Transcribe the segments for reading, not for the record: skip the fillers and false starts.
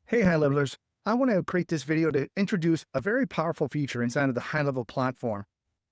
Hey, high levelers. I want to create this video to introduce a very powerful feature inside of the high level platform.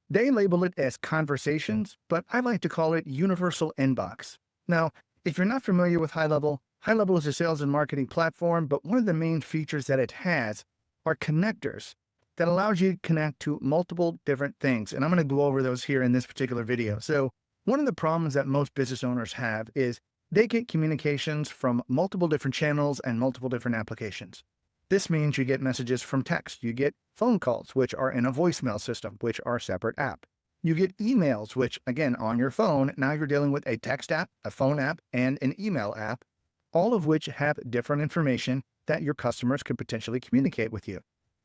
They label it as conversations, but I like to call it universal inbox. Now, if you're not familiar with high level is a sales and marketing platform, but one of the main features that it has are connectors that allows you to connect to multiple different things. And I'm going to go over those here in this particular video. So one of the problems that most business owners have is they get communications from multiple different channels and multiple different applications. This means you get messages from text, you get phone calls, which are in a voicemail system, which are a separate app. You get emails, which again, on your phone, now you're dealing with a text app, a phone app, and an email app, all of which have different information that your customers could potentially communicate with you.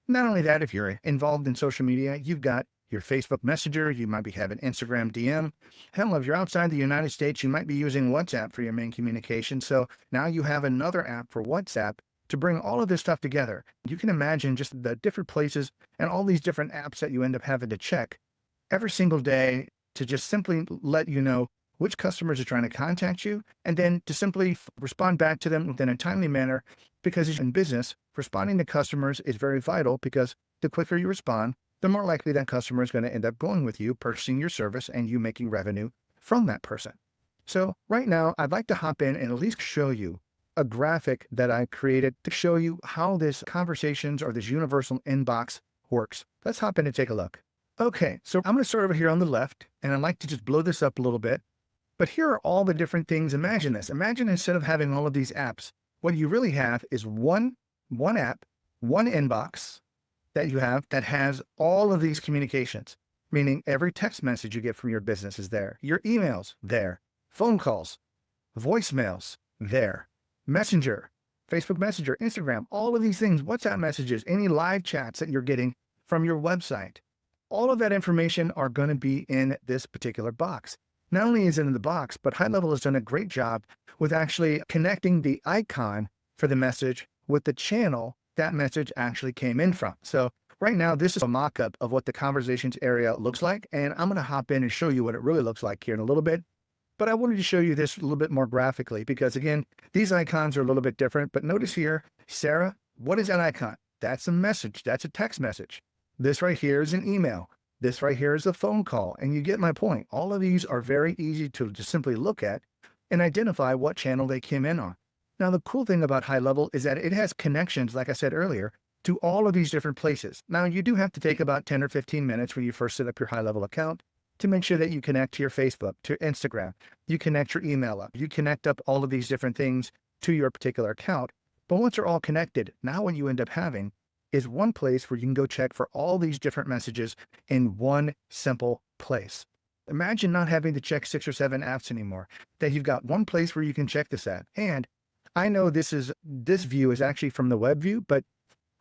Not only that, if you're involved in social media, you've got your Facebook Messenger, you might be having Instagram DM. Hell, if you're outside the United States, you might be using WhatsApp for your main communication. So now you have another app for WhatsApp to bring all of this stuff together. You can imagine just the different places and all these different apps that you end up having to check every single day to just simply let you know which customers are trying to contact you, and then to simply respond back to them within a timely manner. Because in business, responding to customers is very vital because the quicker you respond, the more likely that customer is going to end up going with you, purchasing your service, and you making revenue from that person. So right now, I'd like to hop in and at least show you a graphic that I created to show you how this conversations or this universal inbox works. Let's hop in and take a look. Okay, so I'm going to start over here on the left, and I'd like to just blow this up a little bit. But here are all the different things. Imagine this. Imagine instead of having all of these apps, what you really have is one app, one inbox that you have that has all of these communications, meaning every text message you get from your business is there, your emails there, phone calls, voicemails there, Messenger, Facebook Messenger, Instagram, all of these things, WhatsApp messages, any live chats that you're getting from your website. All of that information are going to be in this particular box. Not only is it in the box, but HighLevel has done a great job with actually connecting the icon for the message with the channel that message actually came in from. So right now, this is a mock-up of what the conversations area looks like, and I'm going to hop in and show you what it really looks like here in a little bit. But I wanted to show you this a little bit more graphically because, again, these icons are a little bit different. But notice here, Sarah, what is that icon? That's a message. That's a text message. This right here is an email. This right here is a phone call, and you get my point. All of these are very easy to just simply look at and identify what channel they came in on. Now, the cool thing about HighLevel is that it has connections, like I said earlier, to all of these different places. Now, you do have to take about 10 or 15 minutes when you first set up your HighLevel account to make sure that you connect to your Facebook, to Instagram, you connect your email up, you connect up all of these different things to your particular account. But once they're all connected, now what you end up having is one place where you can go check for all these different messages in one simple place. Imagine not having to check 6 or 7 apps anymore, that you've got one place where you can check this at. And I know this view is actually from the web view, but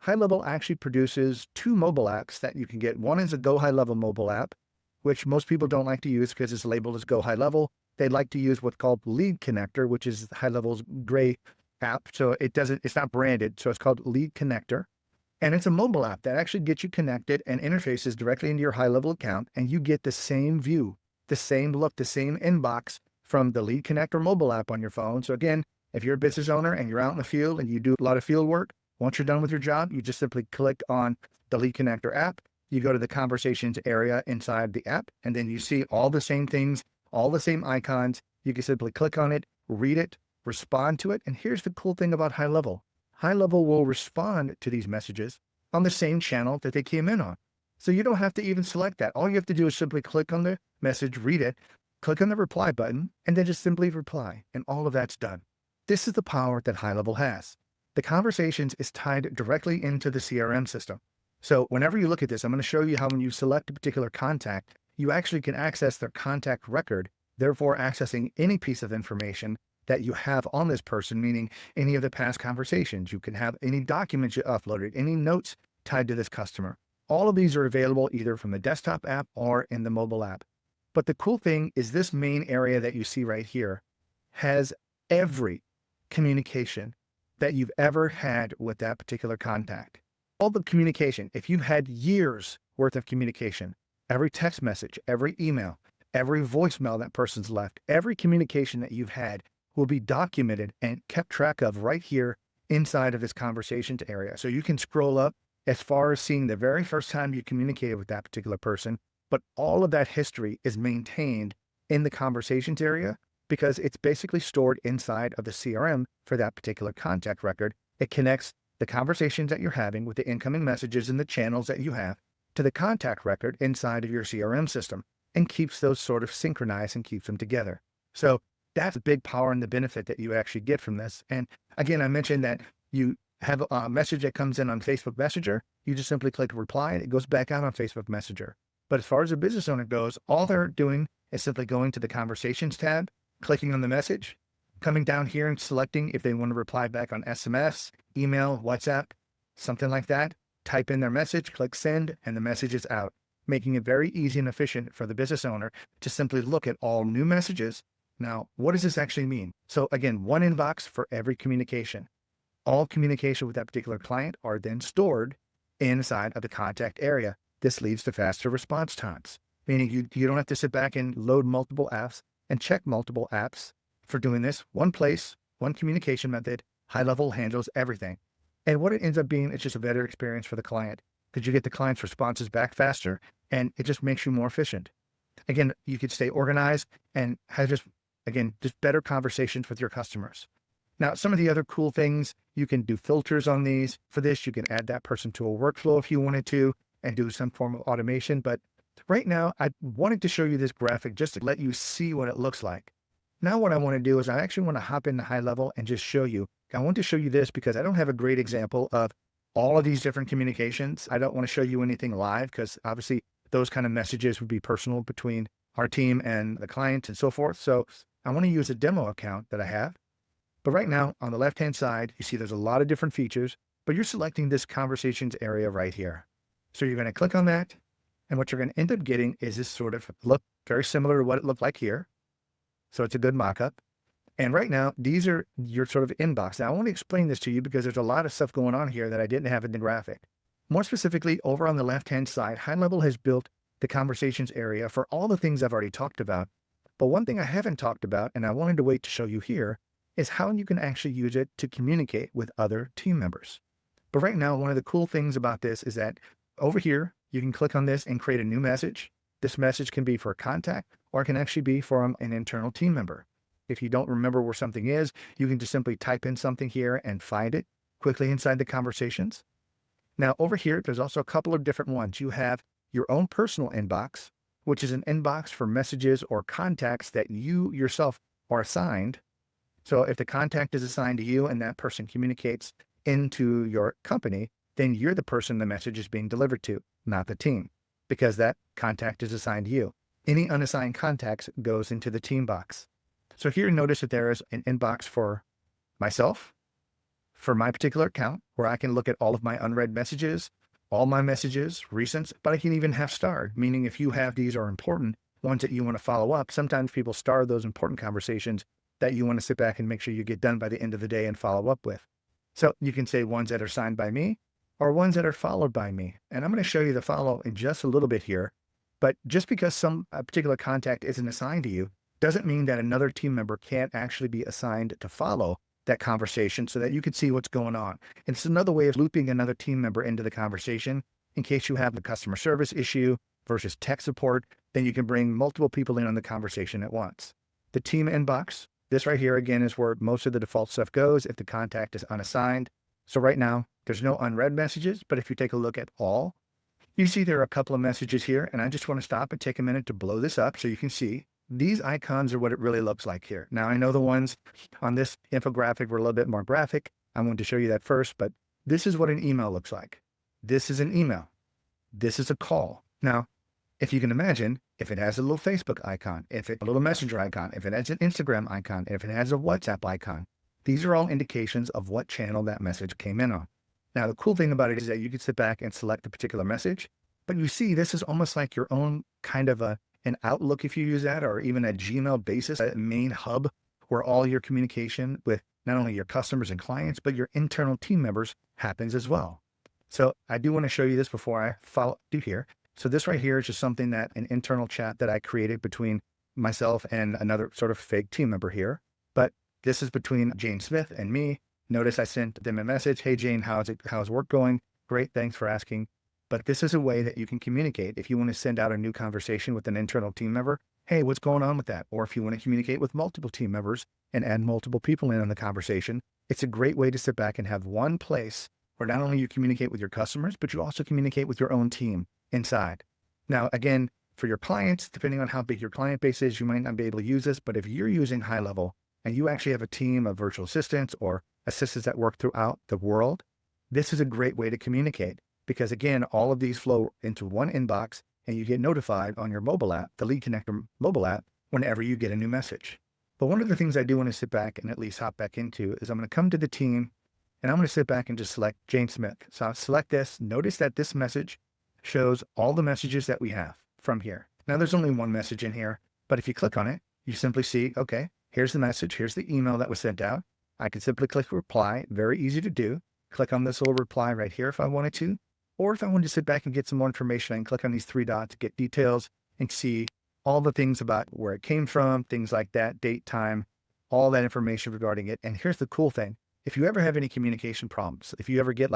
HighLevel actually produces 2 mobile apps that you can get. One is a Go HighLevel mobile app, which most people don't like to use because it's labeled as Go HighLevel. They like to use what's called Lead Connector, which is HighLevel's gray app. So it's not branded. So it's called Lead Connector. And it's a mobile app that actually gets you connected and interfaces directly into your HighLevel account, and you get the same view, the same look, the same inbox from the Lead Connector mobile app on your phone. So again, if you're a business owner and you're out in the field and you do a lot of field work, once you're done with your job, you just simply click on the Lead Connector app. You go to the conversations area inside the app, and then you see all the same things, all the same icons. You can simply click on it, read it, respond to it. And here's the cool thing about HighLevel. HighLevel will respond to these messages on the same channel that they came in on. So you don't have to even select that. All you have to do is simply click on the message, read it, click on the reply button, and then just simply reply. And all of that's done. This is the power that HighLevel has. The conversations is tied directly into the CRM system. So whenever you look at this, I'm going to show you how when you select a particular contact, you actually can access their contact record, therefore accessing any piece of information that you have on this person, meaning any of the past conversations. You can have any documents you uploaded, any notes tied to this customer. All of these are available either from the desktop app or in the mobile app. But the cool thing is this main area that you see right here has every communication that you've ever had with that particular contact. All the communication, if you've had years worth of communication, every text message, every email, every voicemail that person's left, every communication that you've had will be documented and kept track of right here inside of this conversations area. So you can scroll up as far as seeing the very first time you communicated with that particular person, but all of that history is maintained in the conversations area because it's basically stored inside of the CRM for that particular contact record. It connects the conversations that you're having with the incoming messages and the channels that you have to the contact record inside of your CRM system and keeps those sort of synchronized and keeps them together. So that's a big power and the benefit that you actually get from this. And again, I mentioned that you have a message that comes in on Facebook Messenger. You just simply click reply and it goes back out on Facebook Messenger. But as far as a business owner goes, all they're doing is simply going to the conversations tab, clicking on the message, coming down here and selecting if they want to reply back on SMS, email, WhatsApp, something like that. Type in their message, click send, and the message is out, making it very easy and efficient for the business owner to simply look at all new messages. Now, what does this actually mean? So again, one inbox for every communication. All communication with that particular client are then stored inside of the contact area. This leads to faster response times, meaning you don't have to sit back and load multiple apps and check multiple apps for doing this. One place, one communication method, HighLevel handles everything. And what it ends up being, it's just a better experience for the client because you get the client's responses back faster and it just makes you more efficient. Again, you could stay organized and have just better conversations with your customers. Now, some of the other cool things, you can do filters on these. For this, you can add that person to a workflow if you wanted to and do some form of automation. But right now, I wanted to show you this graphic just to let you see what it looks like. Now, what I want to do is I actually want to hop into HighLevel and just show you. I want to show you this because I don't have a great example of all of these different communications. I don't want to show you anything live because obviously those kind of messages would be personal between our team and the client and so forth. So I want to use a demo account that I have. But right now on the left-hand side, you see there's a lot of different features, but you're selecting this conversations area right here. So you're going to click on that. And what you're going to end up getting is this sort of look very similar to what it looked like here. So it's a good mock-up. And right now, these are your sort of inbox. Now, I want to explain this to you because there's a lot of stuff going on here that I didn't have in the graphic. More specifically, over on the left-hand side, HighLevel has built the conversations area for all the things I've already talked about. But one thing I haven't talked about, and I wanted to wait to show you here, is how you can actually use it to communicate with other team members. But right now, one of the cool things about this is that over here, you can click on this and create a new message. This message can be for a contact, or it can actually be from an internal team member. If you don't remember where something is, you can just simply type in something here and find it quickly inside the conversations. Now over here, there's also a couple of different ones. You have your own personal inbox, which is an inbox for messages or contacts that you yourself are assigned. So if the contact is assigned to you and that person communicates into your company, then you're the person the message is being delivered to, not the team, because that contact is assigned to you. Any unassigned contacts goes into the team box. So here, notice that there is an inbox for myself, for my particular account, where I can look at all of my unread messages, all my messages, recents, but I can even have starred, meaning if you have these are important ones that you want to follow up, sometimes people star those important conversations that you want to sit back and make sure you get done by the end of the day and follow up with. So you can say ones that are signed by me or ones that are followed by me. And I'm going to show you the follow in just a little bit here. But just because a particular contact isn't assigned to you doesn't mean that another team member can't actually be assigned to follow that conversation so that you can see what's going on. And it's another way of looping another team member into the conversation in case you have a customer service issue versus tech support, then you can bring multiple people in on the conversation at once. The team inbox, this right here again is where most of the default stuff goes if the contact is unassigned. So right now there's no unread messages, but if you take a look at all, you see there are a couple of messages here, and I just want to stop and take a minute to blow this up so you can see these icons are what it really looks like here. Now, I know the ones on this infographic were a little bit more graphic. I wanted to show you that first, but this is what an email looks like. This is an email. This is a call. Now, if you can imagine, if it has a little Facebook icon, if it a little Messenger icon, if it has an Instagram icon, if it has a WhatsApp icon, these are all indications of what channel that message came in on. Now, the cool thing about it is that you can sit back and select the particular message, but you see this is almost like your own kind of an Outlook, if you use that, or even a Gmail basis, a main hub where all your communication with not only your customers and clients, but your internal team members happens as well. So I do want to show you this before I do here. So this right here is just something that an internal chat that I created between myself and another sort of fake team member here. But this is between Jane Smith and me. Notice I sent them a message. Hey, Jane, how's work going? Great. Thanks for asking. But this is a way that you can communicate. If you want to send out a new conversation with an internal team member, hey, what's going on with that? Or if you want to communicate with multiple team members and add multiple people in on the conversation, it's a great way to sit back and have one place where not only you communicate with your customers, but you also communicate with your own team inside. Now, again, for your clients, depending on how big your client base is, you might not be able to use this, but if you're using HighLevel and you actually have a team of virtual assistants or assistants that work throughout the world, this is a great way to communicate because again, all of these flow into one inbox and you get notified on your mobile app, the Lead Connector mobile app, whenever you get a new message. But one of the things I do want to sit back and at least hop back into is I'm going to come to the team and I'm going to sit back and just select Jane Smith. So I'll select this. Notice that this message shows all the messages that we have from here. Now there's only one message in here, but if you click on it, you simply see, okay, here's the message. Here's the email that was sent out. I can simply click reply. Very easy to do. Click on this little reply right here if I wanted to, or if I wanted to sit back and get some more information, I can click on these three dots, get details and see all the things about where it came from, things like that, date, time, all that information regarding it. And here's the cool thing. If you ever have any communication problems, if you ever get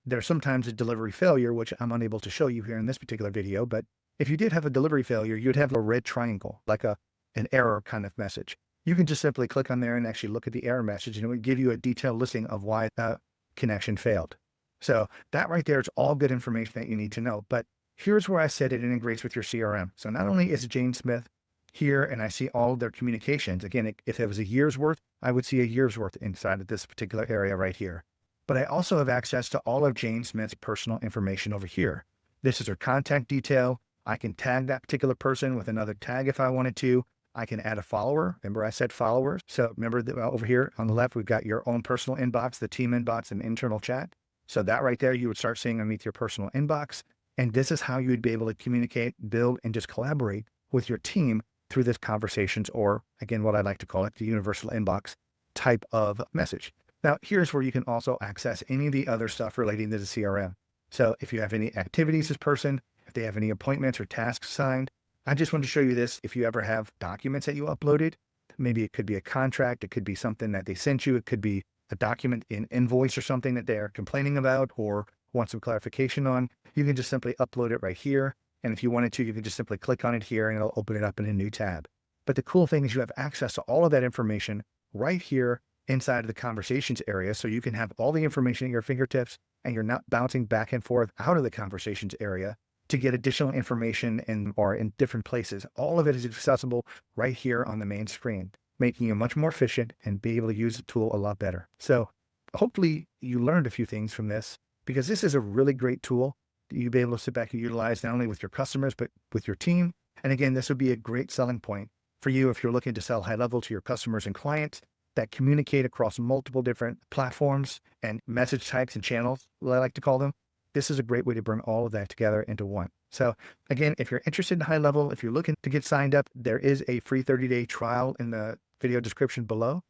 there's sometimes a delivery failure, which I'm unable to show you here in this particular video, but if you did have a delivery failure, you'd have a red triangle, like an error kind of message. You can just simply click on there and actually look at the error message and it would give you a detailed listing of why the connection failed. So that right there is all good information that you need to know. But here's where I said it integrates with your CRM. So not only is Jane Smith here and I see all of their communications. Again, if it was a year's worth, I would see a year's worth inside of this particular area right here. But I also have access to all of Jane Smith's personal information over here. This is her contact detail. I can tag that particular person with another tag if I wanted to. I can add a follower. Remember I said followers. So remember that over here on the left, we've got your own personal inbox, the team inbox and internal chat. So that right there, you would start seeing underneath your personal inbox. And this is how you would be able to communicate, build, and just collaborate with your team through this conversations, or again, what I like to call it, the universal inbox type of message. Now, here's where you can also access any of the other stuff relating to the CRM. So if you have any activities this person, if they have any appointments or tasks signed, I just want to show you this. If you ever have documents that you uploaded, maybe it could be a contract, it could be something that they sent you, it could be a document, an invoice or something that they're complaining about or want some clarification on, you can just simply upload it right here. And if you wanted to, you can just simply click on it here and it'll open it up in a new tab. But the cool thing is you have access to all of that information right here inside of the conversations area. So you can have all the information at your fingertips and you're not bouncing back and forth out of the conversations area to get additional information or in different places. All of it is accessible right here on the main screen, making you much more efficient and be able to use the tool a lot better. So hopefully you learned a few things from this because this is a really great tool that you'll be able to sit back and utilize not only with your customers, but with your team. And again, this would be a great selling point for you if you're looking to sell HighLevel to your customers and clients that communicate across multiple different platforms and message types and channels, what I like to call them. This is a great way to bring all of that together into one. So again, if you're interested in HighLevel, if you're looking to get signed up, there is a free 30-day trial in the video description below.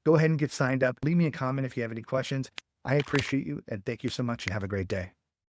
Go ahead and get signed up. Leave me a comment if you have any questions. I appreciate you and thank you so much and have a great day.